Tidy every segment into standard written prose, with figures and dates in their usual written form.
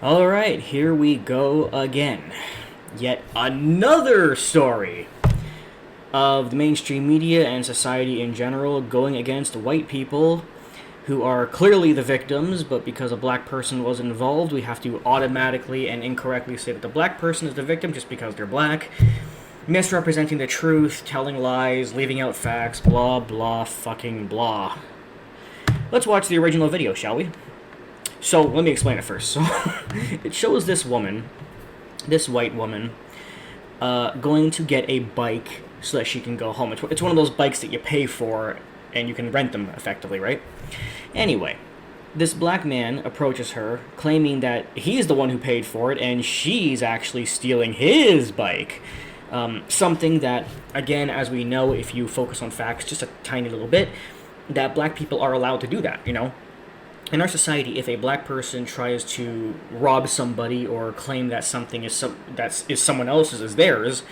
Alright, here we go again. Yet another story of the mainstream media and society in general going against white people who are clearly the victims, but because a black person was involved, we have to automatically and incorrectly say that the black person is the victim just because they're black, misrepresenting the truth, telling lies, leaving out facts, blah blah fucking blah. Let's watch the original video, shall we? So, let me explain it first. So, it shows this woman, this white woman, going to get a bike so that she can go home. It's one of those bikes that you pay for and you can rent them effectively, right? Anyway, this black man approaches her, claiming that he's the one who paid for it and she's actually stealing his bike. Something that, again, as we know, if you focus on facts just a tiny little bit, that black people are allowed to do that, you know? In our society, if a black person tries to rob somebody or claim that something is someone else's as theirs,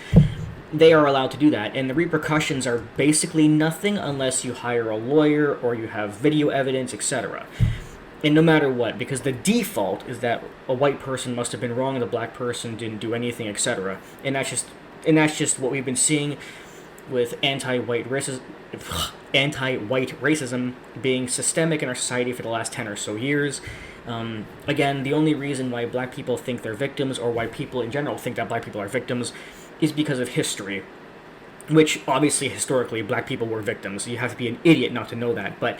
they are allowed to do that, and the repercussions are basically nothing unless you hire a lawyer or you have video evidence, etc. And no matter what, because the default is that a white person must have been wrong and the black person didn't do anything, etc. And that's just what we've been seeing with anti-white racism being systemic in our society for the last 10 or so years. Again, the only reason why black people think they're victims, or why people in general think that black people are victims, is because of history. Which, obviously, historically, black people were victims. You have to be an idiot not to know that. But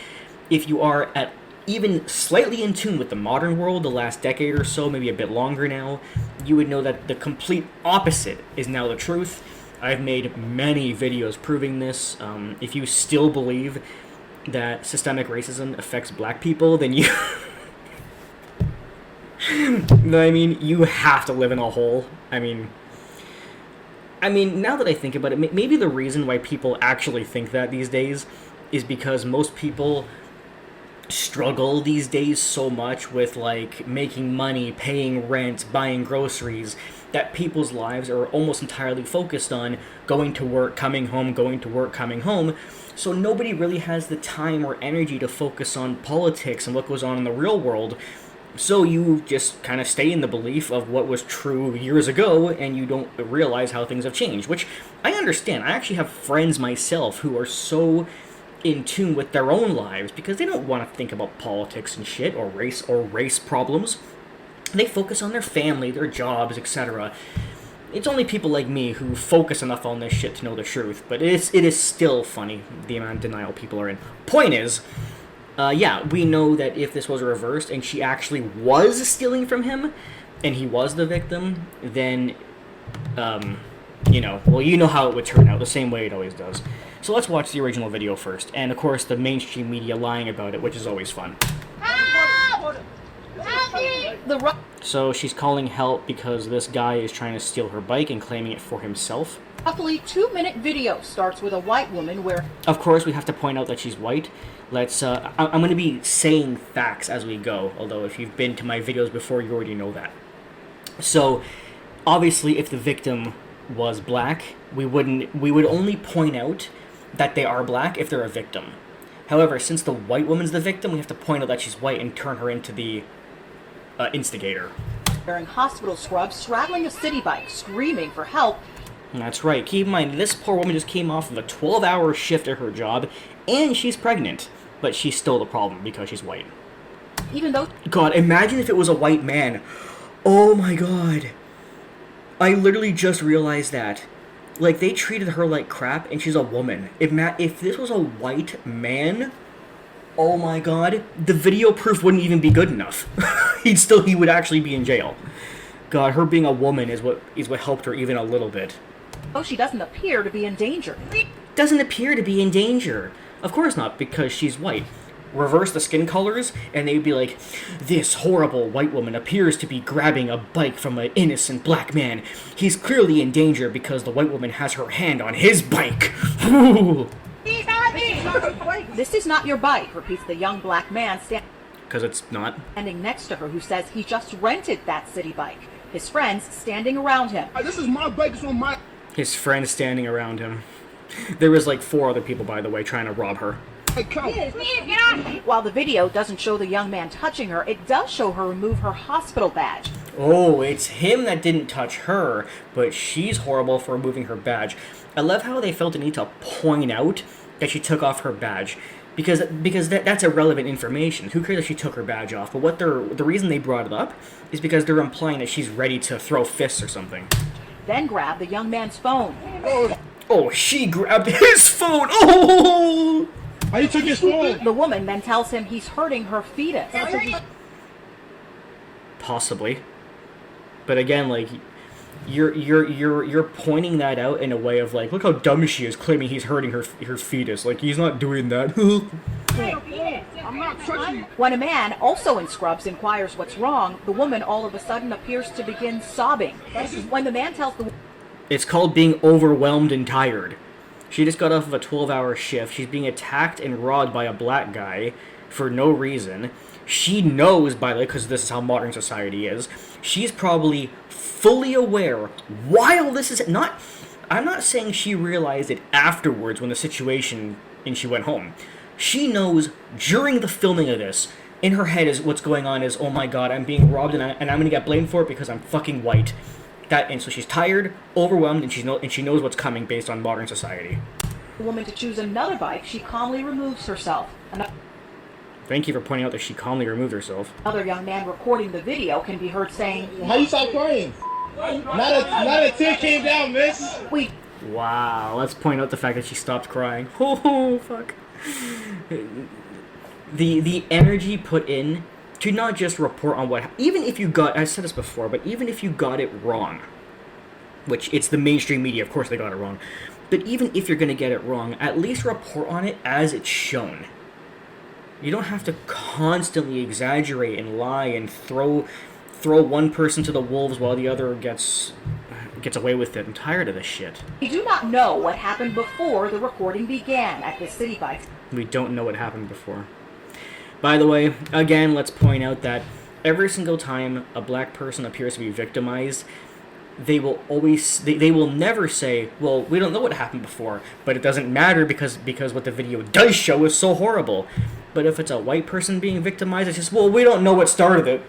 if you are at even slightly in tune with the modern world, the last decade or so, maybe a bit longer now, you would know that the complete opposite is now the truth. I've made many videos proving this. If you still believe that systemic racism affects black people, then you... I mean, you have to live in a hole. I mean, now that I think about it, maybe the reason why people actually think that these days is because most people struggle these days so much with, like, making money, paying rent, buying groceries, that people's lives are almost entirely focused on going to work, coming home, going to work, coming home. So nobody really has the time or energy to focus on politics and what goes on in the real world. So you just kind of stay in the belief of what was true years ago, and you don't realize how things have changed, which I understand. I actually have friends myself who are so in tune with their own lives because they don't want to think about politics and shit or race problems. They focus on their family, their jobs, etc. It's only people like me who focus enough on this shit to know the truth, but it is still funny the amount of denial people are in. Point is, yeah, we know that if this was reversed and she actually was stealing from him and he was the victim, then, you know how it would turn out, the same way it always does. So let's watch the original video first, and of course the mainstream media lying about it, which is always fun. Help! Help me! So she's calling help because this guy is trying to steal her bike and claiming it for himself. Roughly 2-minute video starts with a white woman where... Of course, we have to point out that she's white. Let's, I'm going to be saying facts as we go, although if you've been to my videos before, you already know that. So, obviously, if the victim was black, we would only point out that they are black if they're a victim. However, since the white woman's the victim, we have to point out that she's white and turn her into the instigator. Wearing hospital scrubs, straddling a city bike, screaming for help. That's right. Keep in mind, this poor woman just came off of a 12-hour shift at her job, and she's pregnant. But she's still the problem because she's white. Even though... God, imagine if it was a white man. Oh my god. I literally just realized that. Like, they treated her like crap, and she's a woman. If this was a white man... Oh my god, the video proof wouldn't even be good enough. He would actually be in jail. God, her being a woman is what helped her even a little bit. Oh, she doesn't appear to be in danger. Doesn't appear to be in danger. Of course not, because she's white. Reverse the skin colors, and they'd be like, this horrible white woman appears to be grabbing a bike from an innocent black man. He's clearly in danger because the white woman has her hand on his bike. This is not your bike, repeats the young black man Because it's not. Standing next to her, who says he just rented that city bike. His friends standing around him. This is my bike, it's on my... His friends standing around him. There was like 4 other people, by the way, trying to rob her. While the video doesn't show the young man touching her, it does show her remove her hospital badge. Oh, it's him that didn't touch her, but she's horrible for removing her badge. I love how they felt the need to point out that she took off her badge. Because that's irrelevant information. Who cares if she took her badge off? But the reason they brought it up is because they're implying that she's ready to throw fists or something. Then grabbed the young man's phone. Oh, she grabbed his phone! Oh! How you took his phone? The woman then tells him he's hurting her fetus. Possibly. But again, like, you're pointing that out in a way of like, look how dumb she is, claiming he's hurting her fetus. Like, he's not doing that. I'm not touching you. When a man, also in scrubs, inquires what's wrong, the woman all of a sudden appears to begin sobbing. When the man tells the It's called being overwhelmed and tired. She just got off of a 12-hour shift. She's being attacked and robbed by a black guy for no reason. She knows, by the way, because this is how modern society is, she's probably fully aware while this is not... I'm not saying she realized it afterwards when the situation and she went home. She knows during the filming of this, in her head is what's going on is, oh my god, I'm being robbed and I'm going to get blamed for it because I'm fucking white. And so she's tired, overwhelmed, and she knows what's coming based on modern society. woman to choose another bike, she calmly removes herself. Thank you for pointing out that she calmly removed herself. Another young man recording the video can be heard saying, How you stop crying? Not a tear came down, miss. Wow, let's point out the fact that she stopped crying. Oh, fuck. The energy put in to not just report on what... Even if you got... I said this before, but even if you got it wrong, which it's the mainstream media, of course they got it wrong, but even if you're going to get it wrong, at least report on it as it's shown. You don't have to constantly exaggerate and lie and throw one person to the wolves while the other gets away with it. I'm tired of this shit. We do not know what happened before the recording began at the city bike. We don't know what happened before. By the way, again, let's point out that every single time a black person appears to be victimized, they will never say, well, we don't know what happened before, but it doesn't matter because what the video does show is so horrible. But if it's a white person being victimized, it's just, well, we don't know what started it.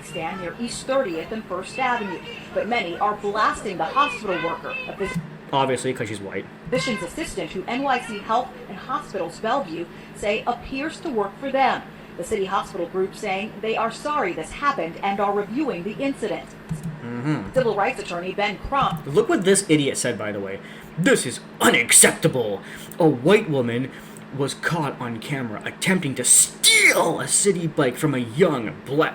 Stand near East 30th and 1st Avenue, but many are blasting the hospital worker, a Obviously, because she's white. physician's assistant who NYC Health and Hospitals Bellevue say appears to work for them. The city hospital group saying they are sorry this happened and are reviewing the incident. Civil rights attorney Ben Crump. Look what this idiot said, by the way. This is unacceptable. A white woman was caught on camera attempting to steal a city bike from a young black...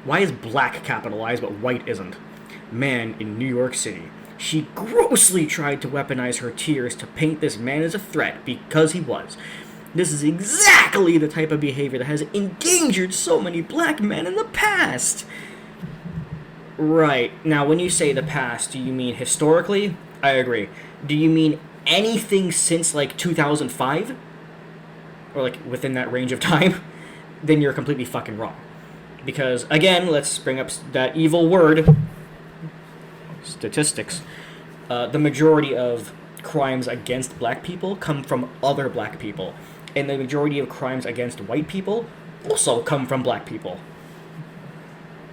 Why is black capitalized but white isn't? Man in New York City. She grossly tried to weaponize her tears to paint this man as a threat because he was. This is exactly the type of behavior that has endangered so many black men in the past. Right. Now, when you say the past, do you mean historically? I agree. Do you mean anything since, like, 2005? Or, like, within that range of time? Then you're completely fucking wrong. Because, again, let's bring up that evil word. Statistics. The majority of crimes against black people come from other black people. And the majority of crimes against white people also come from black people.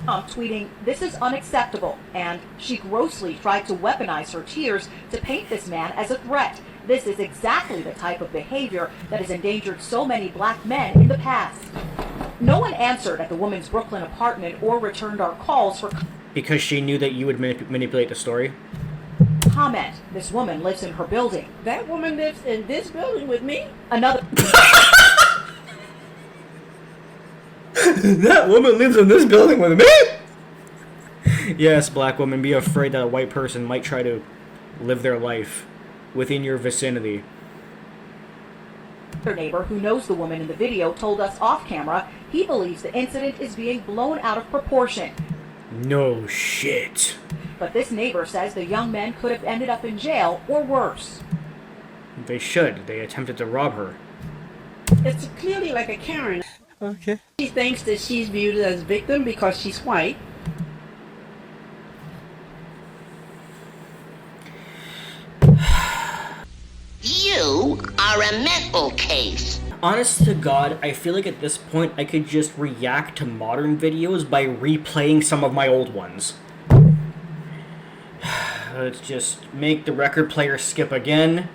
Tweeting, "This is unacceptable," and she grossly tried to weaponize her tears to paint this man as a threat. This is exactly the type of behavior that has endangered so many black men in the past. No one answered at the woman's Brooklyn apartment or returned our calls for Because she knew that you would manipulate the story? comment. This woman lives in her building. That woman lives in this building with me? Another That woman lives in this building with me? Yes, black woman, be afraid that a white person might try to live their life within your vicinity. neighbor who knows the woman in the video told us off camera he believes the incident is being blown out of proportion. No shit. But this neighbor says the young men could have ended up in jail or worse. They should. They attempted to rob her. It's clearly like a Karen. Okay. She thinks that she's viewed as victim because she's white. You are a mental case. Honest to God, I feel like at this point I could just react to modern videos by replaying some of my old ones. Let's just make the record player skip again.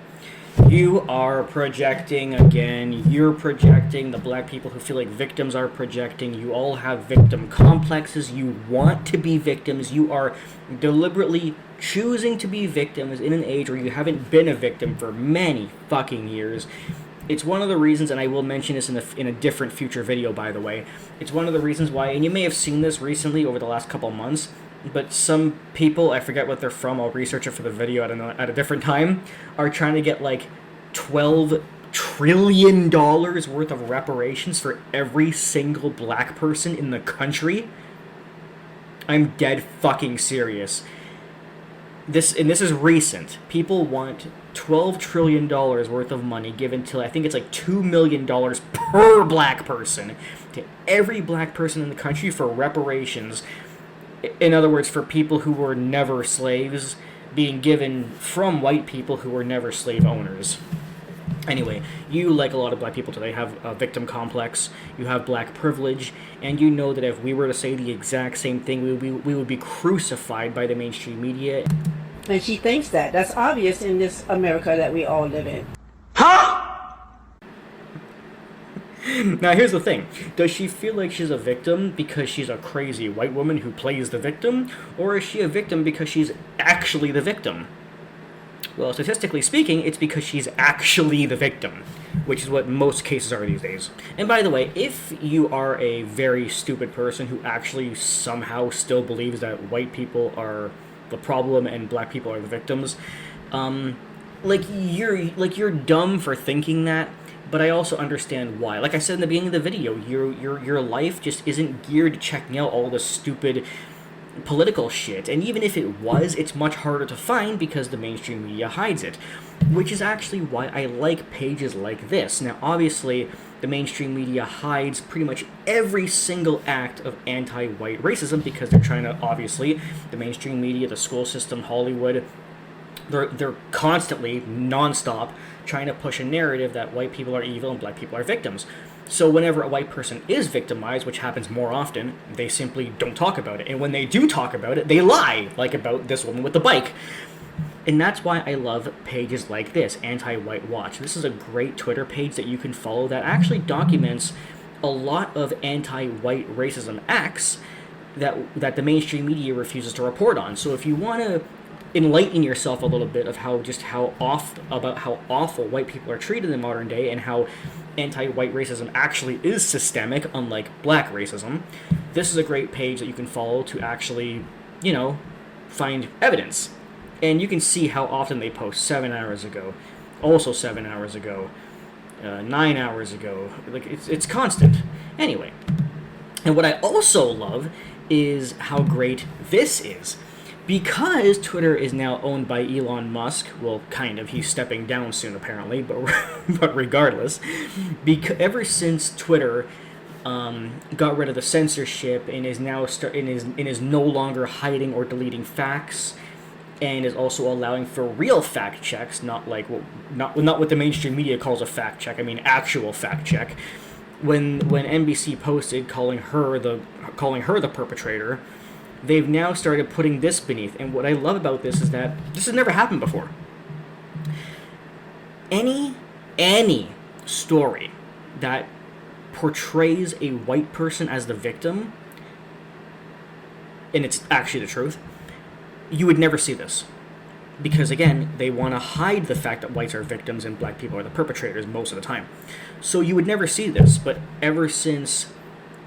You are projecting again. You're projecting. The black people who feel like victims are projecting. You all have victim complexes. You want to be victims. You are deliberately choosing to be victims in an age where you haven't been a victim for many fucking years. It's one of the reasons, and I will mention this in a different future video, by the way. It's one of the reasons why, and you may have seen this recently over the last couple months, but some people, I forget what they're from, I'll research it for the video at a different time, are trying to get like $12 trillion worth of reparations for every single black person in the country. I'm dead fucking serious. This is recent. People want $12 trillion worth of money given to, I think it's like $2 million per black person, to every black person in the country for reparations. In other words, for people who were never slaves being given from white people who were never slave owners. Anyway, you, like a lot of black people today, have a victim complex, you have black privilege, and you know that if we were to say the exact same thing, we would be crucified by the mainstream media. And she thinks that. That's obvious in this America that we all live in. Now, here's the thing. Does she feel like she's a victim because she's a crazy white woman who plays the victim? Or is she a victim because she's actually the victim? Well, statistically speaking, it's because she's actually the victim, which is what most cases are these days. And by the way, if you are a very stupid person who actually somehow still believes that white people are the problem and black people are the victims, you're dumb for thinking that. But I also understand why. Like I said in the beginning of the video, your life just isn't geared to checking out all the stupid political shit. And even if it was, it's much harder to find because the mainstream media hides it. Which is actually why I like pages like this. Now, obviously, the mainstream media hides pretty much every single act of anti-white racism because they're trying to, obviously, the mainstream media, the school system, Hollywood, they're constantly, non-stop, trying to push a narrative that white people are evil and black people are victims. So whenever a white person is victimized, which happens more often, they simply don't talk about it. And when they do talk about it, they lie, like about this woman with the bike. And that's why I love pages like this, Anti-White Watch. This is a great Twitter page that you can follow that actually documents a lot of anti-white racism acts that the mainstream media refuses to report on. So if you want to enlighten yourself a little bit of how awful white people are treated in modern day and how anti-white racism actually is systemic, unlike black racism, this is a great page that you can follow to actually, find evidence. And you can see how often they post 7 hours ago, also 7 hours ago, 9 hours ago. Like, it's constant. Anyway, and what I also love is how great this is. Because Twitter is now owned by Elon Musk, well, kind of, he's stepping down soon apparently, but regardless, ever since Twitter got rid of the censorship and is now is no longer hiding or deleting facts, and is also allowing for real fact checks, not what the mainstream media calls a fact check. I mean actual fact check. When NBC posted calling her the perpetrator, they've now started putting this beneath. And what I love about this is that this has never happened before. Any story that portrays a white person as the victim, and it's actually the truth, you would never see this. Because, again, they want to hide the fact that whites are victims and black people are the perpetrators most of the time. So you would never see this, but ever since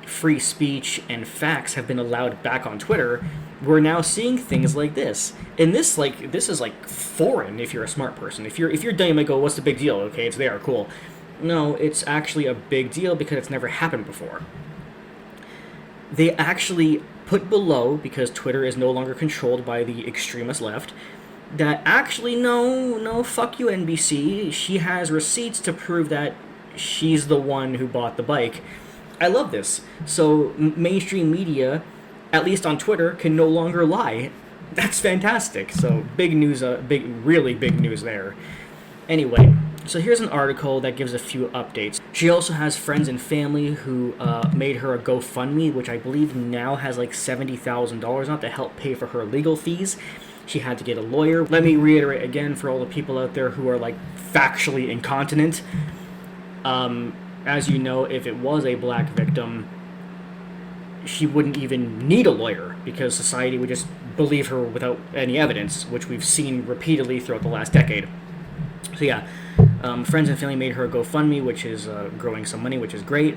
free speech and facts have been allowed back on Twitter, we're now seeing things like this. And this is foreign if you're a smart person. If you're dumb, you might go, what's the big deal? Okay, it's there, cool. No, it's actually a big deal because it's never happened before. They actually put below, because Twitter is no longer controlled by the extremist left, that actually, no, fuck you, NBC. She has receipts to prove that she's the one who bought the bike. I love this. So mainstream media, at least on Twitter, can no longer lie. That's fantastic. So big news, really big news there. Anyway, So here's an article that gives a few updates. She also has friends and family who made her a GoFundMe, which I believe now has like $70,000 on it to help pay for her legal fees. She had to get a lawyer. Let me reiterate again for all the people out there who are like factually incontinent. As you know, if it was a black victim, she wouldn't even need a lawyer because society would just believe her without any evidence, which we've seen repeatedly throughout the last decade. So yeah, friends and family made her a GoFundMe, which is growing some money, which is great.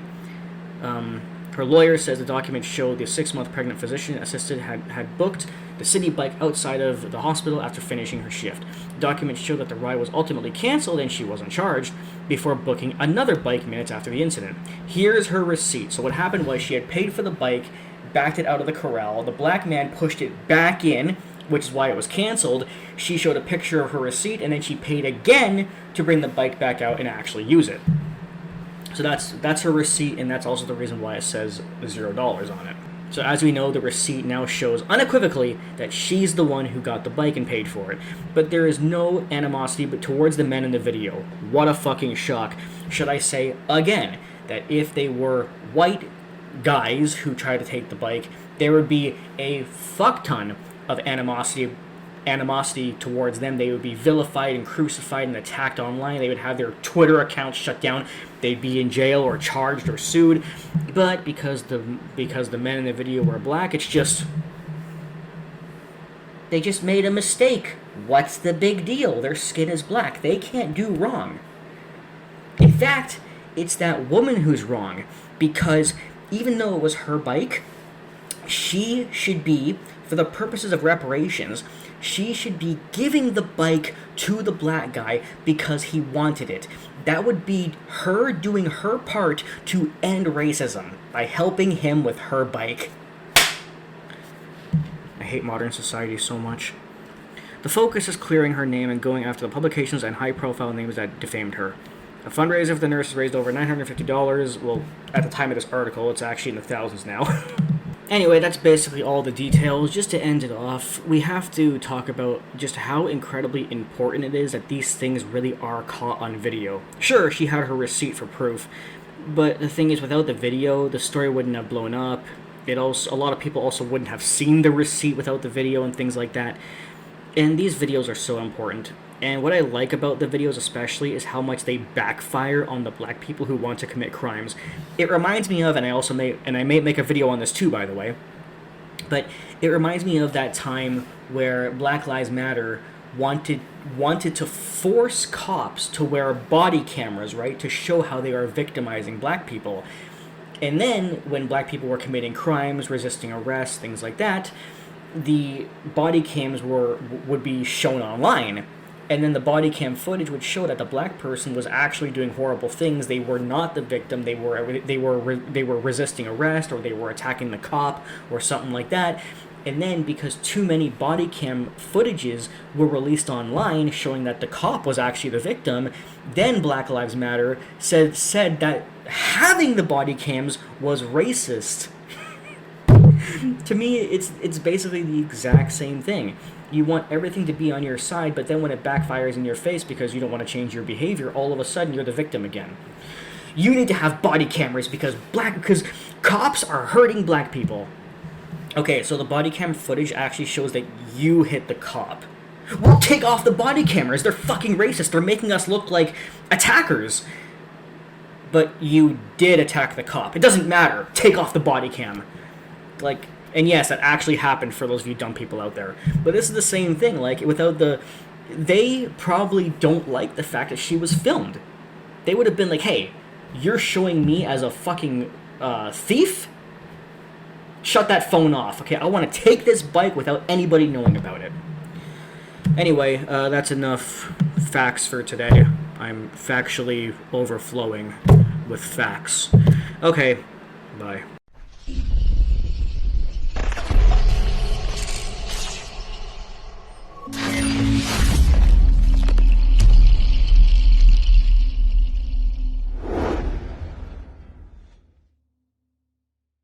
Her lawyer says the documents show the 6-month pregnant physician assistant had booked the city bike outside of the hospital after finishing her shift. The documents show that the ride was ultimately canceled and she wasn't charged before booking another bike minutes after the incident. Here's her receipt. So what happened was she had paid for the bike, backed it out of the corral. The black man pushed it back in, which is why it was canceled. She showed a picture of her receipt, and then she paid again to bring the bike back out and actually use it. So that's her receipt, and that's also the reason why it says $0 on it. So as we know, the receipt now shows unequivocally that she's the one who got the bike and paid for it. But there is no animosity but towards the men in the video. What a fucking shock. Should I say again that if they were white guys who tried to take the bike, there would be a fuck ton of animosity towards them. They would be vilified and crucified and attacked online. They would have their Twitter accounts shut down. They'd be in jail or charged or sued. But because the men in the video were black, it's just they just made a mistake. What's the big deal? Their skin is black. They can't do wrong. In fact, it's that woman who's wrong, because even though it was her bike, she should be, for the purposes of reparations, she should be giving the bike to the black guy because he wanted it. That would be her doing her part to end racism by helping him with her bike. I hate modern society so much. The focus is clearing her name and going after the publications and high-profile names that defamed her. A fundraiser for the nurses raised over $950. Well, at the time of this article, it's actually in the thousands now. Anyway, that's basically all the details. Just to end it off, we have to talk about just how incredibly important it is that these things really are caught on video. Sure, she had her receipt for proof, but the thing is, without the video, the story wouldn't have blown up. A lot of people also wouldn't have seen the receipt without the video and things like that. And these videos are so important. And what I like about the videos especially is how much they backfire on the black people who want to commit crimes. It reminds me of, and I may make a video on this too, by the way, but it reminds me of that time where Black Lives Matter wanted to force cops to wear body cameras, right, to show how they are victimizing black people. And then when black people were committing crimes, resisting arrest, things like that, the body cams would be shown online. And then the body cam footage would show that the black person was actually doing horrible things. They were not the victim. They were resisting arrest, or they were attacking the cop, or something like that. And then because too many body cam footages were released online showing that the cop was actually the victim, then Black Lives Matter said that having the body cams was racist. To me, it's basically the exact same thing. You want everything to be on your side, but then when it backfires in your face because you don't want to change your behavior, all of a sudden you're the victim again. You need to have body cameras because cops are hurting black people. Okay, so the body cam footage actually shows that you hit the cop. Well, take off the body cameras. They're fucking racist. They're making us look like attackers. But you did attack the cop. It doesn't matter. Take off the body cam. And yes, that actually happened for those of you dumb people out there. But this is the same thing. They probably don't like the fact that she was filmed. They would have been like, hey, you're showing me as a fucking thief? Shut that phone off, okay? I want to take this bike without anybody knowing about it. Anyway, that's enough facts for today. I'm factually overflowing with facts. Okay, bye.